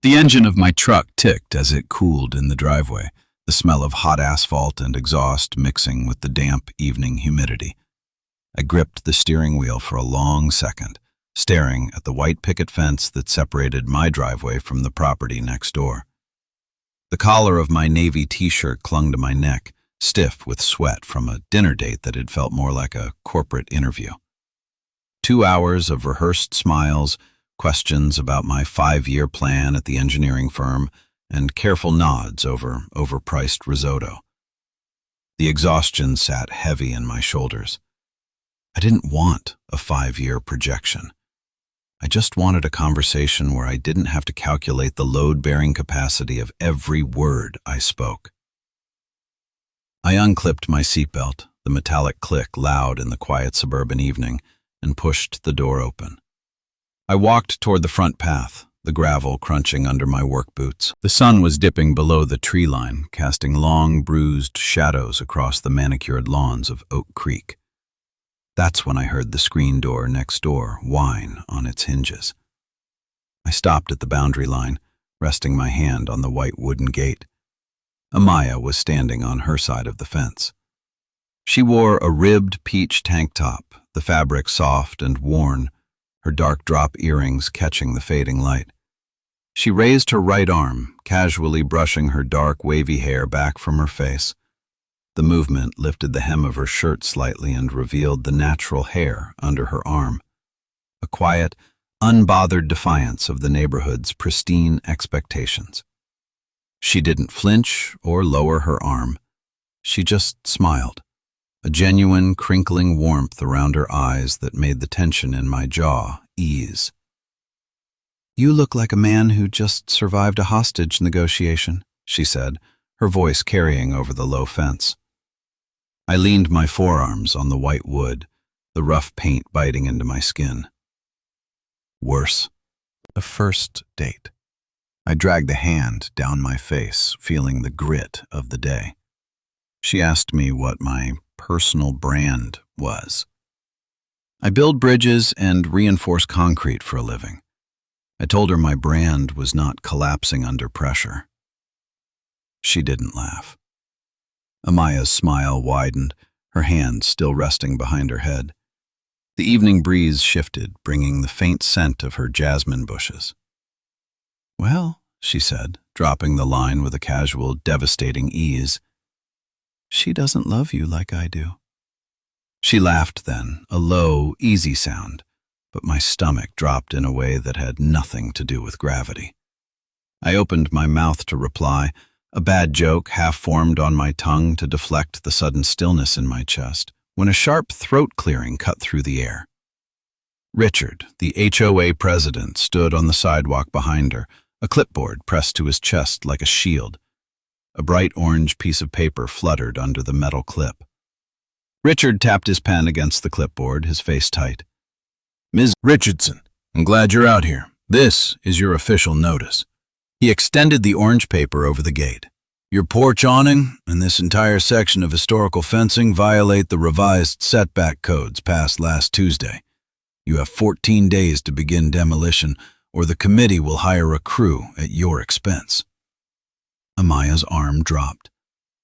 The engine of my truck ticked as it cooled in the driveway, the smell of hot asphalt and exhaust mixing with the damp evening humidity. I gripped the steering wheel for a long second, staring at the white picket fence that separated my driveway from the property next door. The collar of my navy t-shirt clung to my neck, stiff with sweat from a dinner date that had felt more like a corporate interview. 2 hours of rehearsed smiles, questions about my 5-year plan at the engineering firm, and careful nods over overpriced risotto. The exhaustion sat heavy in my shoulders. I didn't want a 5-year projection. I just wanted a conversation where I didn't have to calculate the load-bearing capacity of every word I spoke. I unclipped my seatbelt, the metallic click loud in the quiet suburban evening, and pushed the door open. I walked toward the front path, the gravel crunching under my work boots. The sun was dipping below the tree line, casting long, bruised shadows across the manicured lawns of Oak Creek. That's when I heard the screen door next door whine on its hinges. I stopped at the boundary line, resting my hand on the white wooden gate. Amaya was standing on her side of the fence. She wore a ribbed peach tank top, the fabric soft and worn, her dark drop earrings catching the fading light. She raised her right arm, casually brushing her dark, wavy hair back from her face. The movement lifted the hem of her shirt slightly and revealed the natural hair under her arm. A quiet, unbothered defiance of the neighborhood's pristine expectations. She didn't flinch or lower her arm. She just smiled, a genuine, crinkling warmth around her eyes that made the tension in my jaw ease. "You look like a man who just survived a hostage negotiation," she said, her voice carrying over the low fence. I leaned my forearms on the white wood, the rough paint biting into my skin. Worse. A first date. I dragged the hand down my face, feeling the grit of the day. She asked me what my personal brand was. I build bridges and reinforce concrete for a living. I told her my brand was not collapsing under pressure. She didn't laugh. Amaya's smile widened, her hand still resting behind her head. The evening breeze shifted, bringing the faint scent of her jasmine bushes. "Well," she said, dropping the line with a casual, devastating ease, "she doesn't love you like I do." She laughed then, a low, easy sound, but my stomach dropped in a way that had nothing to do with gravity. I opened my mouth to reply, a bad joke half formed on my tongue to deflect the sudden stillness in my chest, when a sharp throat clearing cut through the air. Richard, the HOA president, stood on the sidewalk behind her, a clipboard pressed to his chest like a shield. A bright orange piece of paper fluttered under the metal clip. Richard tapped his pen against the clipboard, his face tight. "Ms. Richardson, I'm glad you're out here. This is your official notice." He extended the orange paper over the gate. "Your porch awning and this entire section of historical fencing violate the revised setback codes passed last Tuesday. You have 14 days to begin demolition, or the committee will hire a crew at your expense." Amaya's arm dropped.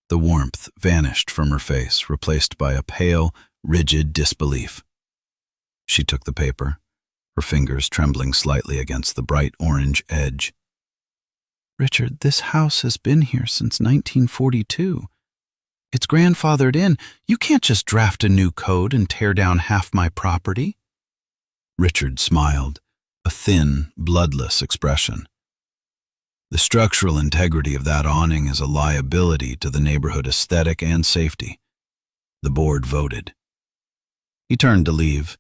The warmth vanished from her face, replaced by a pale, rigid disbelief. She took the paper, her fingers trembling slightly against the bright orange edge. "Richard, this house has been here since 1942. It's grandfathered in. You can't just draft a new code and tear down half my property." Richard smiled, a thin, bloodless expression. "The structural integrity of that awning is a liability to the neighborhood aesthetic and safety. The board voted." He turned to leave.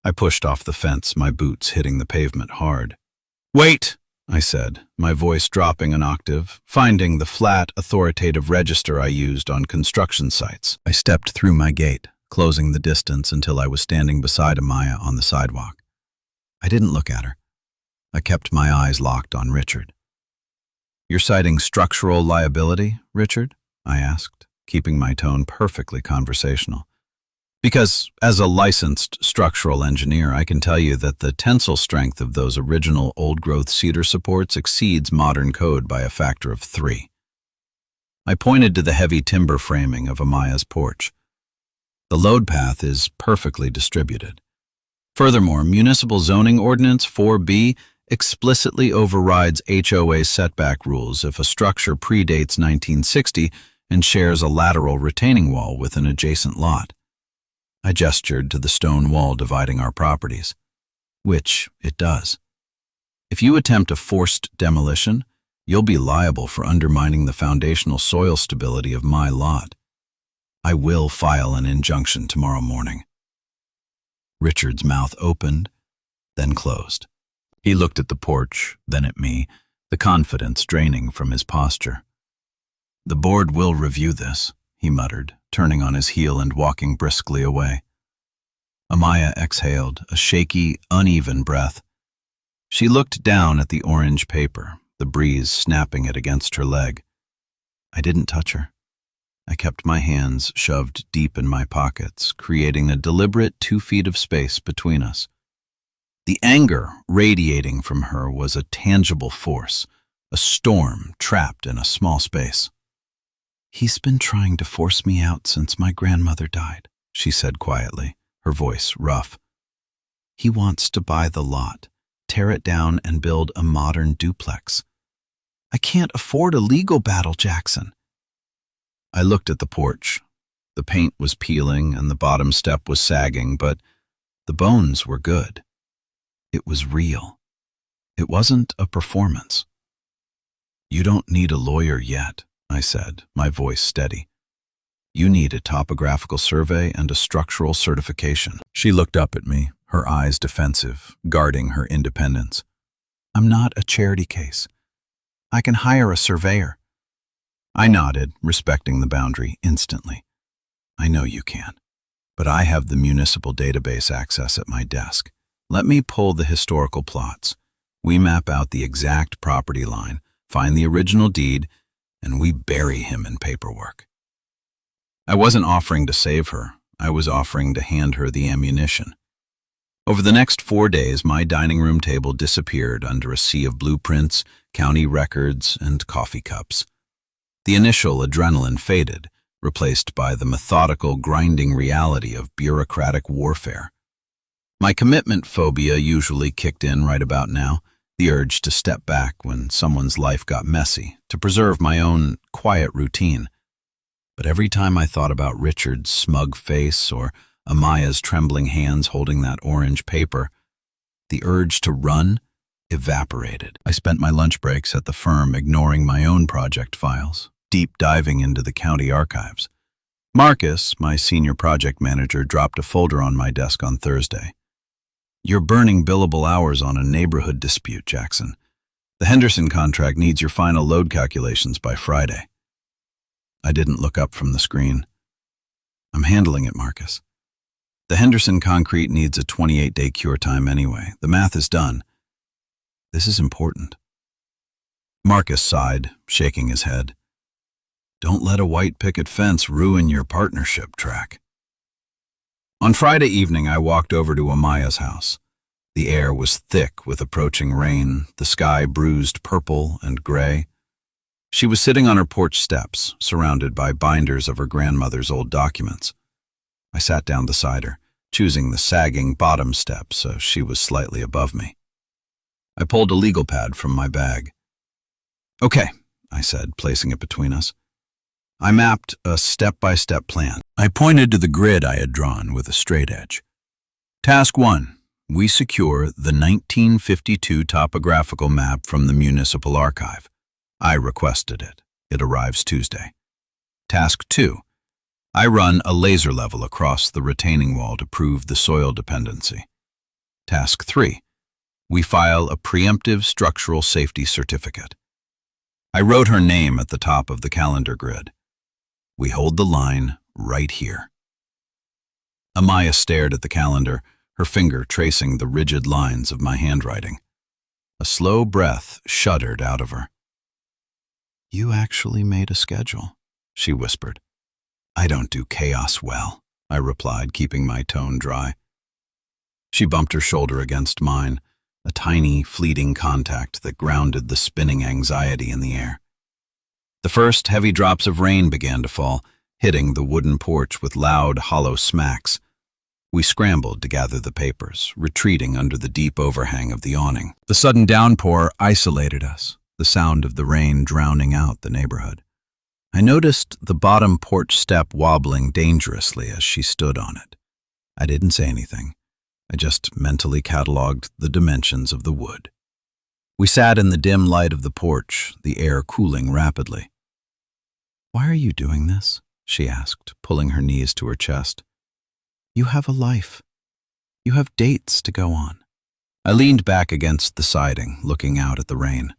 I pushed off the fence, my boots hitting the pavement hard. "Wait!" I said, my voice dropping an octave, finding the flat, authoritative register I used on construction sites. I stepped through my gate, closing the distance until I was standing beside Amaya on the sidewalk. I didn't look at her. I kept my eyes locked on Richard. "You're citing structural liability, Richard?" I asked, keeping my tone perfectly conversational. Because as a licensed structural engineer, I can tell you that the tensile strength of those original old-growth cedar supports exceeds modern code by a factor of 3. I pointed to the heavy timber framing of Amaya's porch. The load path is perfectly distributed. Furthermore, Municipal Zoning Ordinance 4B explicitly overrides HOA setback rules if a structure predates 1960 and shares a lateral retaining wall with an adjacent lot. I gestured to the stone wall dividing our properties, which it does. If you attempt a forced demolition, you'll be liable for undermining the foundational soil stability of my lot. I will file an injunction tomorrow morning. Richard's mouth opened, then closed. He looked at the porch, then at me, the confidence draining from his posture. "The board will review this," he muttered, turning on his heel and walking briskly away. Amaya exhaled, a shaky, uneven breath. She looked down at the orange paper, the breeze snapping it against her leg. I didn't touch her. I kept my hands shoved deep in my pockets, creating a deliberate 2 feet of space between us. The anger radiating from her was a tangible force, a storm trapped in a small space. "He's been trying to force me out since my grandmother died," she said quietly, her voice rough. "He wants to buy the lot, tear it down, and build a modern duplex. I can't afford a legal battle, Jaxon." I looked at the porch. The paint was peeling and the bottom step was sagging, but the bones were good. It was real. It wasn't a performance. "You don't need a lawyer yet," I said, my voice steady. "You need a topographical survey and a structural certification." She looked up at me, her eyes defensive, guarding her independence. "I'm not a charity case. I can hire a surveyor." I nodded, respecting the boundary instantly. "I know you can, but I have the municipal database access at my desk. Let me pull the historical plots. We map out the exact property line, find the original deed, and we bury him in paperwork." I wasn't offering to save her. I was offering to hand her the ammunition. Over the next 4 days, my dining room table disappeared under a sea of blueprints, county records, and coffee cups. The initial adrenaline faded, replaced by the methodical, grinding reality of bureaucratic warfare. My commitment phobia usually kicked in right about now, the urge to step back when someone's life got messy, to preserve my own quiet routine. But every time I thought about Richard's smug face or Amaya's trembling hands holding that orange paper, the urge to run evaporated. I spent my lunch breaks at the firm ignoring my own project files, deep diving into the county archives. Marcus, my senior project manager, dropped a folder on my desk on Thursday. "You're burning billable hours on a neighborhood dispute, Jaxon. The Henderson contract needs your final load calculations by Friday." I didn't look up from the screen. "I'm handling it, Marcus. The Henderson concrete needs a 28-day cure time anyway. The math is done. This is important." Marcus sighed, shaking his head. "Don't let a white picket fence ruin your partnership track." On Friday evening, I walked over to Amaya's house. The air was thick with approaching rain, the sky bruised purple and gray. She was sitting on her porch steps, surrounded by binders of her grandmother's old documents. I sat down beside her, choosing the sagging bottom step so she was slightly above me. I pulled a legal pad from my bag. "Okay," I said, placing it between us. I mapped a step-by-step plan. I pointed to the grid I had drawn with a straight edge. Task 1. We secure the 1952 topographical map from the Municipal Archive. I requested it. It arrives Tuesday. Task 2. I run a laser level across the retaining wall to prove the soil dependency. Task 3. We file a preemptive structural safety certificate. I wrote her name at the top of the calendar grid. We hold the line right here. Amaya stared at the calendar, her finger tracing the rigid lines of my handwriting. A slow breath shuddered out of her. "You actually made a schedule," she whispered. "I don't do chaos well." I replied, keeping my tone dry. She bumped her shoulder against mine, a tiny, fleeting contact that grounded the spinning anxiety in the air. The first heavy drops of rain began to fall, hitting the wooden porch with loud, hollow smacks. We scrambled to gather the papers, retreating under the deep overhang of the awning. The sudden downpour isolated us, the sound of the rain drowning out the neighborhood. I noticed the bottom porch step wobbling dangerously as she stood on it. I didn't say anything. I just mentally cataloged the dimensions of the wood. We sat in the dim light of the porch, the air cooling rapidly. "Why are you doing this?" she asked, pulling her knees to her chest. "You have a life. You have dates to go on." I leaned back against the siding, looking out at the rain.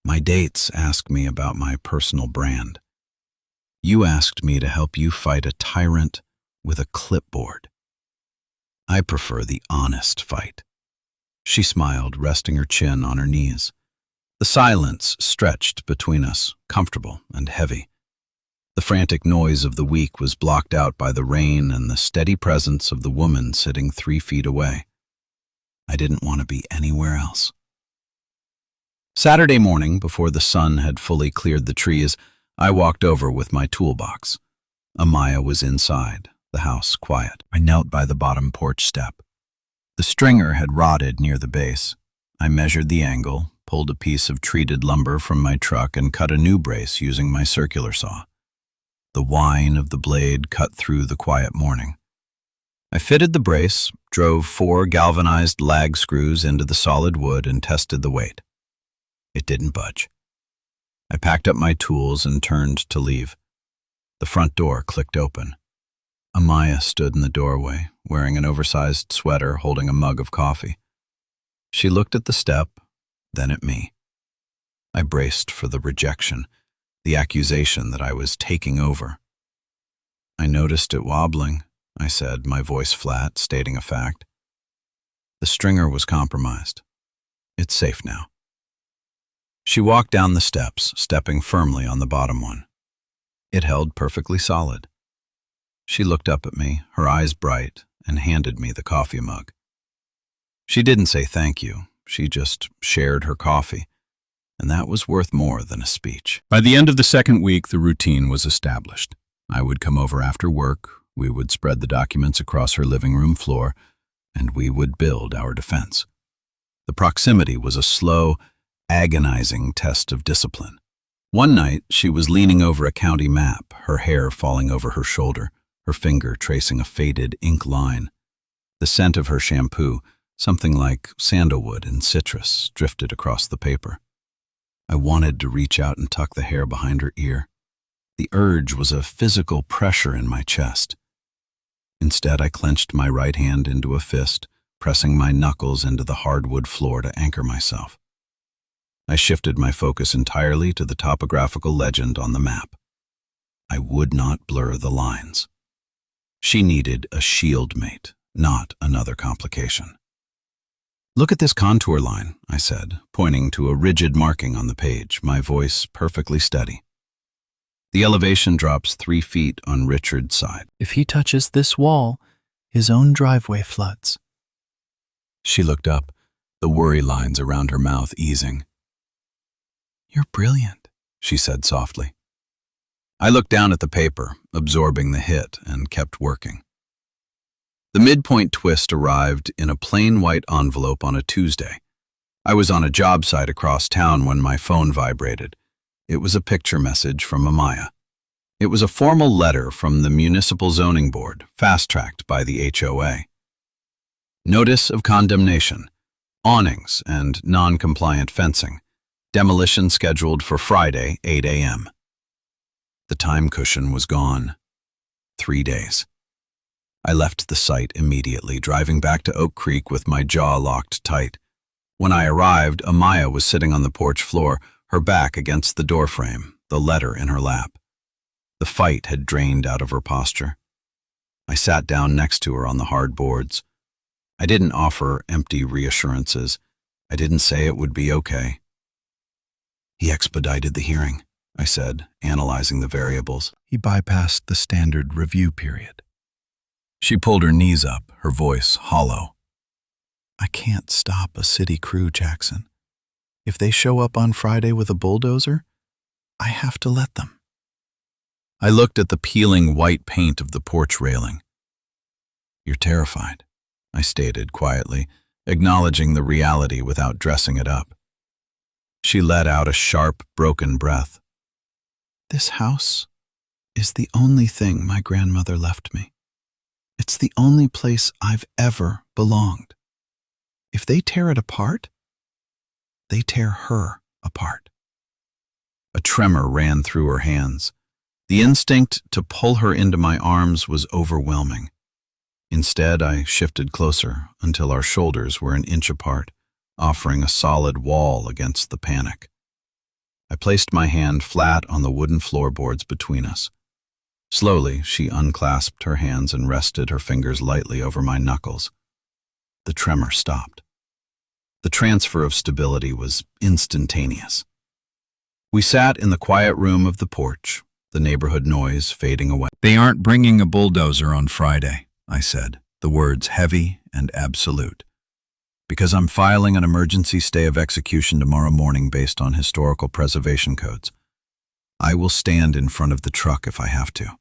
"My dates ask me about my personal brand. You asked me to help you fight a tyrant with a clipboard. I prefer the honest fight." She smiled, resting her chin on her knees. The silence stretched between us, comfortable and heavy. The frantic noise of the week was blocked out by the rain and the steady presence of the woman sitting 3 feet away. I didn't want to be anywhere else. Saturday morning, before the sun had fully cleared the trees, I walked over with my toolbox. Amaya was inside, the house quiet. I knelt by the bottom porch step. The stringer had rotted near the base. I measured the angle, pulled a piece of treated lumber from my truck, and cut a new brace using my circular saw. The whine of the blade cut through the quiet morning. I fitted the brace, drove 4 galvanized lag screws into the solid wood, and tested the weight. It didn't budge. I packed up my tools and turned to leave. The front door clicked open. Amaya stood in the doorway, wearing an oversized sweater, holding a mug of coffee. She looked at the step, then at me. I braced for the rejection, the accusation that I was taking over. "I noticed it wobbling," I said, my voice flat, stating a fact. "The stringer was compromised. It's safe now." She walked down the steps, stepping firmly on the bottom one. It held perfectly solid. She looked up at me, her eyes bright, and handed me the coffee mug. She didn't say thank you. She just shared her coffee, and that was worth more than a speech. By the end of the second week, the routine was established. I would come over after work, we would spread the documents across her living room floor, and we would build our defense. The proximity was a slow, agonizing test of discipline. One night, she was leaning over a county map, her hair falling over her shoulder, her finger tracing a faded ink line. The scent of her shampoo, something like sandalwood and citrus, drifted across the paper. I wanted to reach out and tuck the hair behind her ear. The urge was a physical pressure in my chest. Instead, I clenched my right hand into a fist, pressing my knuckles into the hardwood floor to anchor myself. I shifted my focus entirely to the topographical legend on the map. I would not blur the lines. She needed a shield mate, not another complication. "Look at this contour line," I said, pointing to a rigid marking on the page, my voice perfectly steady. "The elevation drops 3 feet on Richard's side. If he touches this wall, his own driveway floods." She looked up, the worry lines around her mouth easing. "You're brilliant," she said softly. I looked down at the paper, absorbing the hit, and kept working. The Midpoint twist arrived in a plain white envelope on a Tuesday. I was on a job site across town when my phone vibrated. It was a picture message from Amaya. It was a formal letter from the Municipal Zoning Board, fast-tracked by the HOA. Notice of condemnation, awnings and non-compliant fencing. Demolition scheduled for Friday, 8 a.m. The time cushion was gone. 3 days. I left the site immediately, driving back to Oak Creek with my jaw locked tight. When I arrived, Amaya was sitting on the porch floor, her back against the doorframe, the letter in her lap. The fight had drained out of her posture. I sat down next to her on the hard boards. I didn't offer empty reassurances. I didn't say it would be okay. "He expedited the hearing," I said, analyzing the variables. "He bypassed the standard review period." She pulled her knees up, her voice hollow. I can't stop a city crew, Jackson. If they show up on Friday with a bulldozer, I have to let them. I looked at the peeling white paint of the porch railing. You're terrified, I stated quietly, acknowledging the reality without dressing it up. She let out a sharp, broken breath. This house is the only thing my grandmother left me. It's the only place I've ever belonged. If they tear it apart, they tear her apart. A tremor ran through her hands. The instinct to pull her into my arms was overwhelming. Instead, I shifted closer until our shoulders were an inch apart, offering a solid wall against the panic. I placed my hand flat on the wooden floorboards between us. Slowly, she unclasped her hands and rested her fingers lightly over my knuckles. The tremor stopped. The transfer of stability was instantaneous. We sat in the quiet room of the porch, the neighborhood noise fading away. They aren't bringing a bulldozer on Friday, I said, the words heavy and absolute. Because I'm filing an emergency stay of execution tomorrow morning based on historical preservation codes. I will stand in front of the truck if I have to.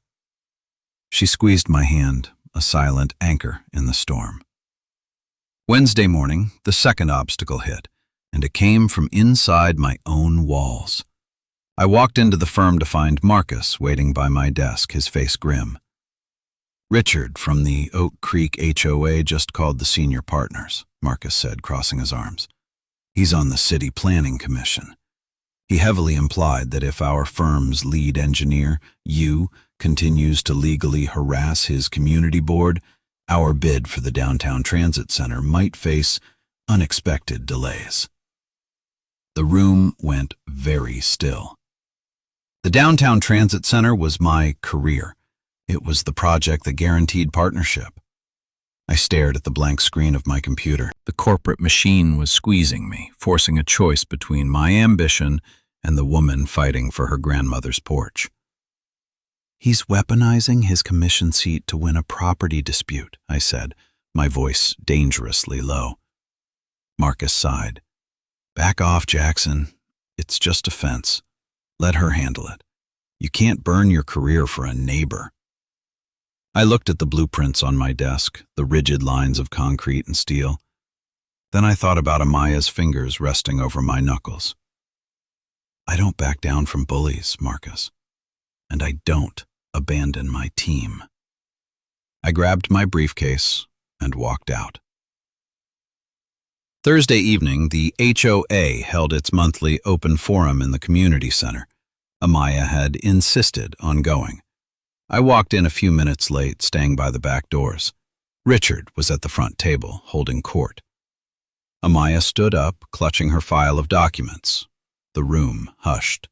She squeezed my hand, a silent anchor in the storm. Wednesday morning, the second obstacle hit, and it came from inside my own walls. I walked into the firm to find Marcus waiting by my desk, his face grim. Richard from the Oak Creek HOA just called the senior partners, Marcus said, crossing his arms. He's on the City Planning Commission. He heavily implied that if our firm's lead engineer, you, continues to legally harass his community board, our bid for the downtown transit center might face unexpected delays. The room went very still. The downtown transit center was my career. It was the project that guaranteed partnership. I stared at the blank screen of my computer. The corporate machine was squeezing me, forcing a choice between my ambition and the woman fighting for her grandmother's porch. He's weaponizing his commission seat to win a property dispute, I said, my voice dangerously low. Marcus sighed. Back off, Jackson. It's just a fence. Let her handle it. You can't burn your career for a neighbor. I looked at the blueprints on my desk, the rigid lines of concrete and steel. Then I thought about Amaya's fingers resting over my knuckles. I don't back down from bullies, Marcus. And I don't abandon my team. I grabbed my briefcase and walked out. Thursday evening, the HOA held its monthly open forum in the community center. Amaya had insisted on going. I walked in a few minutes late, staying by the back doors. Richard was at the front table, holding court. Amaya stood up, clutching her file of documents. The room hushed.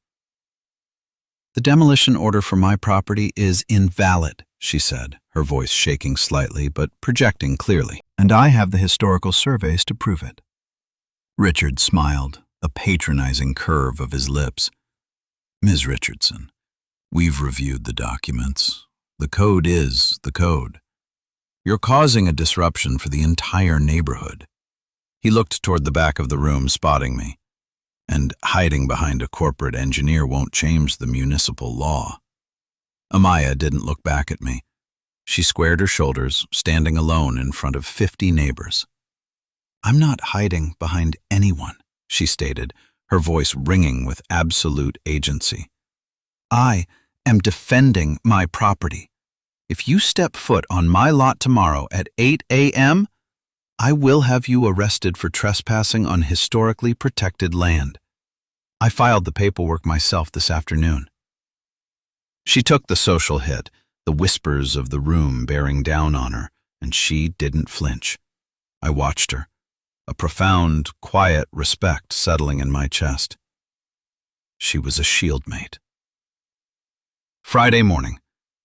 The demolition order for my property is invalid, she said, her voice shaking slightly but projecting clearly. And I have the historical surveys to prove it. Richard smiled, a patronizing curve of his lips. Ms. Richardson, we've reviewed the documents. The code is the code. You're causing a disruption for the entire neighborhood. He looked toward the back of the room, spotting me. And hiding behind a corporate engineer won't change the municipal law. Amaya didn't look back at me. She squared her shoulders, standing alone in front of 50 neighbors. I'm not hiding behind anyone, she stated, her voice ringing with absolute agency. I am defending my property. If you step foot on my lot tomorrow at 8 a.m., I will have you arrested for trespassing on historically protected land. I filed the paperwork myself this afternoon. She took the social hit, the whispers of the room bearing down on her, and she didn't flinch. I watched her, a profound, quiet respect settling in my chest. She was a shieldmate. Friday morning,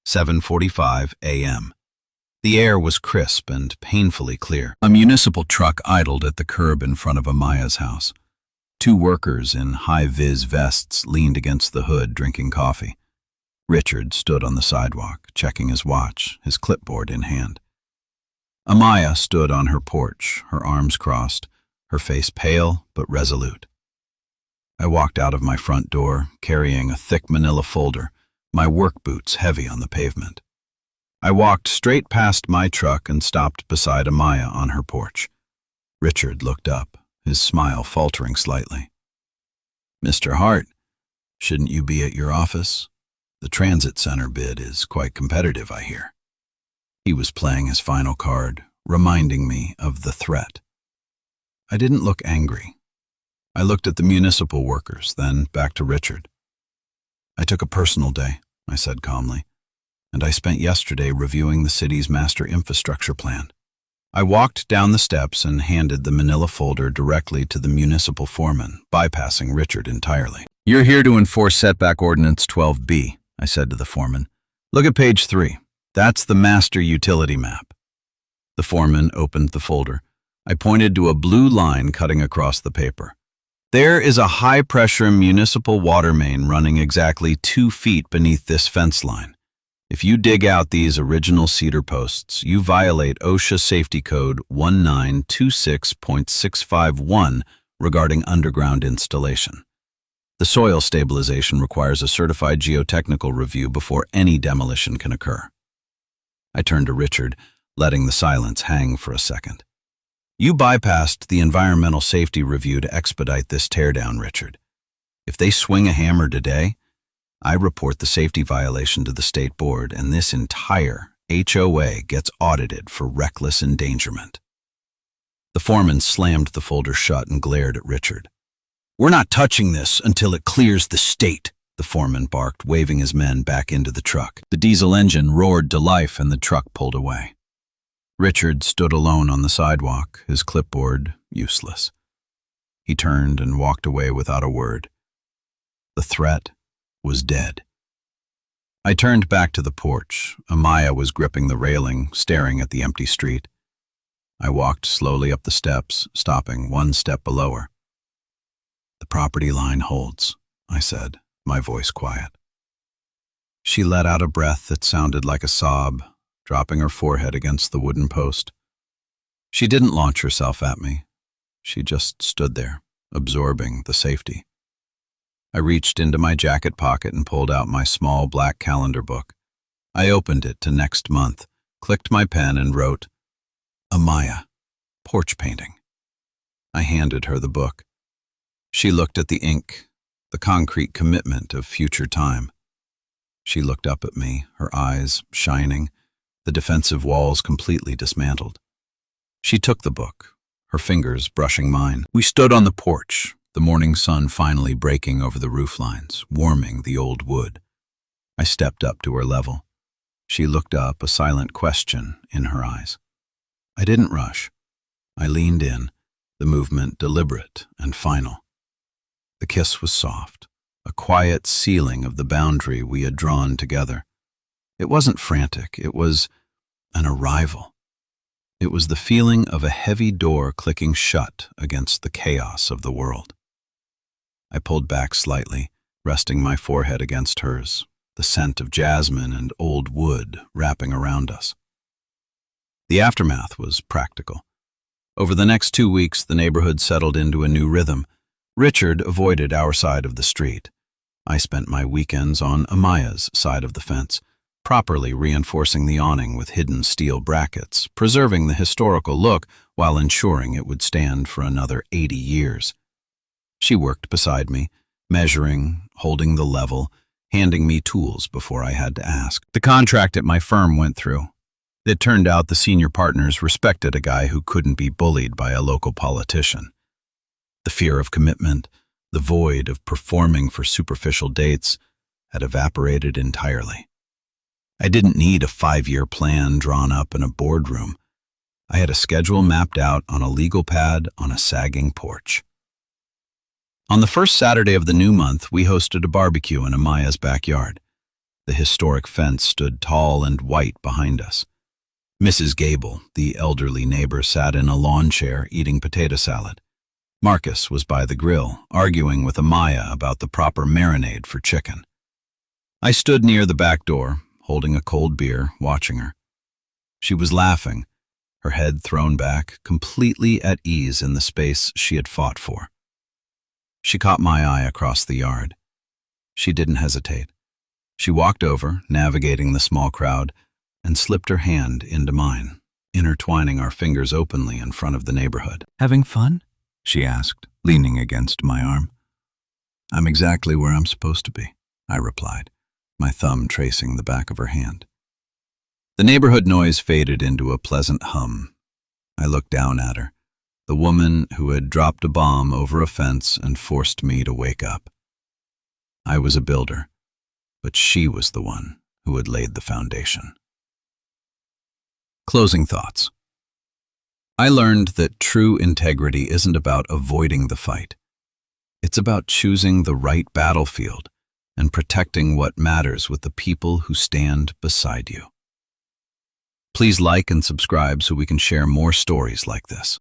7:45 a.m. The air was crisp and painfully clear. A municipal truck idled at the curb in front of Amaya's house. Two workers in high-vis vests leaned against the hood, drinking coffee. Richard stood on the sidewalk, checking his watch, his clipboard in hand. Amaya stood on her porch, her arms crossed, her face pale but resolute. I walked out of my front door, carrying a thick manila folder, my work boots heavy on the pavement. I walked straight past my truck and stopped beside Amaya on her porch. Richard looked up, his smile faltering slightly. "Mr. Hart, shouldn't you be at your office? The transit center bid is quite competitive, I hear." He was playing his final card, reminding me of the threat. I didn't look angry. I looked at the municipal workers, then back to Richard. "I took a personal day," I said calmly, "and I spent yesterday reviewing the city's master infrastructure plan." I walked down the steps and handed the manila folder directly to the municipal foreman, bypassing Richard entirely. "You're here to enforce Setback Ordinance 12B, I said to the foreman. "Look at page 3. That's the master utility map." The foreman opened the folder. I pointed to a blue line cutting across the paper. "There is a high-pressure municipal water main running exactly 2 feet beneath this fence line. If you dig out these original cedar posts, you violate OSHA Safety Code 1926.651 regarding underground installation. The soil stabilization requires a certified geotechnical review before any demolition can occur." I turned to Richard, letting the silence hang for a second. "You bypassed the environmental safety review to expedite this teardown, Richard. If they swing a hammer today, I report the safety violation to the state board, and this entire HOA gets audited for reckless endangerment." The foreman slammed the folder shut and glared at Richard. "We're not touching this until it clears the state," the foreman barked, waving his men back into the truck. The diesel engine roared to life and the truck pulled away. Richard stood alone on the sidewalk, his clipboard useless. He turned and walked away without a word. The threat was dead. I turned back to the porch. Amaya was gripping the railing, staring at the empty street. I walked slowly up the steps, stopping 1 step below her. "The property line holds," I said, my voice quiet. She let out a breath that sounded like a sob, dropping her forehead against the wooden post. She didn't launch herself at me. She just stood there, absorbing the safety. I reached into my jacket pocket and pulled out my small black calendar book. I opened it to next month, clicked my pen and wrote, "Amaya, porch painting." I handed her the book. She looked at the ink, the concrete commitment of future time. She looked up at me, her eyes shining, the defensive walls completely dismantled. She took the book, her fingers brushing mine. We stood on the porch, the morning sun finally breaking over the roof lines, warming the old wood. I stepped up to her level. She looked up, a silent question in her eyes. I didn't rush. I leaned in, the movement deliberate and final. The kiss was soft, a quiet sealing of the boundary we had drawn together. It wasn't frantic, it was an arrival. It was the feeling of a heavy door clicking shut against the chaos of the world. I pulled back slightly, resting my forehead against hers, the scent of jasmine and old wood wrapping around us. The aftermath was practical. Over the next 2 weeks, the neighborhood settled into a new rhythm. Richard avoided our side of the street. I spent my weekends on Amaya's side of the fence, properly reinforcing the awning with hidden steel brackets, preserving the historical look while ensuring it would stand for another 80 years. She worked beside me, measuring, holding the level, handing me tools before I had to ask. The contract at my firm went through. It turned out the senior partners respected a guy who couldn't be bullied by a local politician. The fear of commitment, the void of performing for superficial dates, had evaporated entirely. I didn't need a 5-year plan drawn up in a boardroom. I had a schedule mapped out on a legal pad on a sagging porch. On the first Saturday of the new month, we hosted a barbecue in Amaya's backyard. The historic fence stood tall and white behind us. Mrs. Gable, the elderly neighbor, sat in a lawn chair eating potato salad. Marcus was by the grill, arguing with Amaya about the proper marinade for chicken. I stood near the back door, holding a cold beer, watching her. She was laughing, her head thrown back, completely at ease in the space she had fought for. She caught my eye across the yard. She didn't hesitate. She walked over, navigating the small crowd, and slipped her hand into mine, intertwining our fingers openly in front of the neighborhood. "Having fun?" she asked, leaning against my arm. "I'm exactly where I'm supposed to be," I replied, my thumb tracing the back of her hand. The neighborhood noise faded into a pleasant hum. I looked down at her, the woman who had dropped a bomb over a fence and forced me to wake up. I was a builder, but she was the one who had laid the foundation. Closing thoughts. I learned that true integrity isn't about avoiding the fight. It's about choosing the right battlefield and protecting what matters with the people who stand beside you. Please like and subscribe so we can share more stories like this.